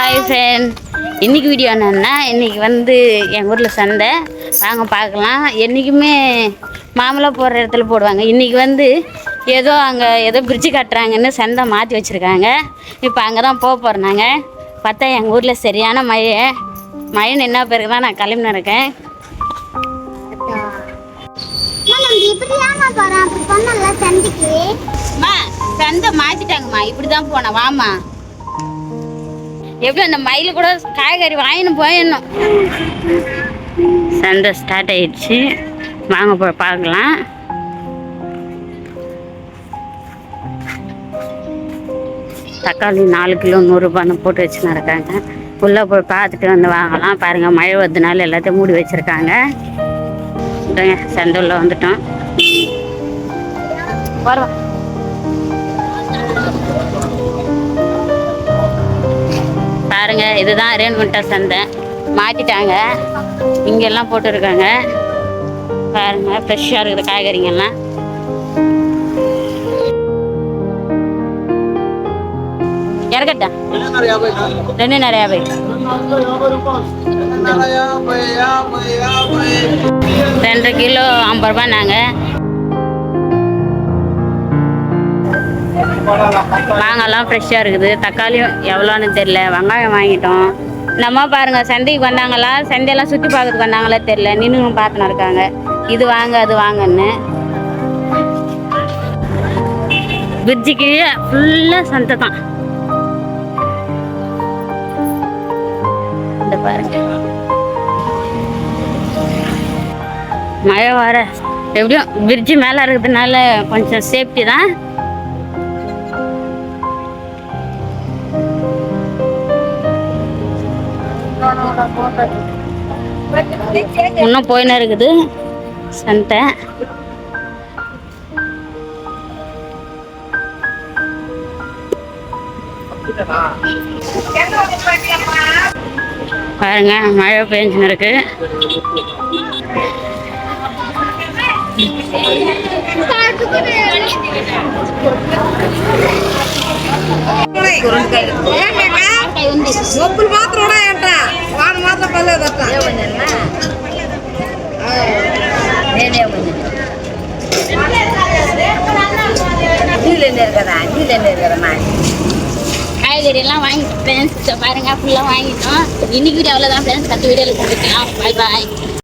Hi friend, இன்றைக்கி video என்னென்னா, இன்றைக்கி வந்து எங்கள் ஊரில் சந்தை வாங்க பார்க்கலாம். என்றைக்குமே மாமூலாக போடுற இடத்துல போடுவாங்க. இன்றைக்கி வந்து ஏதோ பிரிட்ஜு கட்டுறாங்கன்னு சந்தை மாற்றி வச்சுருக்காங்க. இப்போ அங்கே தான் போகிறோம். நாங்கள் பார்த்தா எங்கள் ஊரில் சரியான மழை நின்னா பிறகு தான் நான் கிளம்பின்னு இருக்கேன். சந்தை மாற்றிட்டாங்கம்மா, இப்படி தான் போனேன். வாமா, எப்படி அந்த மயில் கூட காய்கறி வாங்கின்னு போயிடணும். சந்தை ஸ்டார்ட் ஆயிடுச்சு, வாங்க போய் பார்க்கலாம். தக்காளி 4 கிலோ 100 ரூபான்னு போட்டு வச்சுன்னு இருக்காங்க. உள்ளே போய் பார்த்துட்டு வந்து வாங்கலாம். பாருங்கள், மழை வந்ததுனால எல்லாத்தையும் மூடி வச்சுருக்காங்க. சந்தை உள்ள வந்துட்டோம். வரோம். பாருங்க, இதுதான் ரேணுகுண்டா சந்தை. மாற்றிட்டாங்க, இங்கெல்லாம் போட்டுருக்காங்க. பாருங்க, ஃப்ரெஷ்ஷாக இருக்குது காய்கறிங்கெல்லாம். இறக்கட்டா 250 2 கிலோ 50 ரூபா. நாங்கள் மாங்காய்லாம் ஃப்ரெஷ்ஷாக இருக்குது. தக்காளியும் எவ்வளோன்னு தெரில. வெங்காயம் வாங்கிட்டோம். நம்ம பாருங்கள், சந்தைக்கு வந்தாங்களா, சந்தையெல்லாம் சுற்றி பார்க்கறதுக்கு வந்தாங்களா தெரில. நின்று பார்த்துன்னு இருக்காங்க, இது வாங்க அது வாங்கன்னு. பிரிட்ஜுக்கு ஃபுல்லாக சந்தை தான். இந்த பாருங்க, மழை வர எப்படியும் பிரிட்ஜு மேலே இருக்கிறதுனால கொஞ்சம் சேஃப்டி தான். இன்னும் போயின்னு இருக்குது சந்தை. பாருங்க, மழை பெஞ்சுன்னு இருக்கு. காய்கறி எல்லாம் வாங்கிட்டு ஃப்ரெண்ட்ஸ் பாருங்க, ஃபுல்லாக வாங்கிட்டோம். இன்னைக்கு வீடியோ அவ்வளோதான் ஃப்ரெண்ட்ஸ். அடுத்த வீடியோவில் சந்திக்கலாம். பாய் பாய்.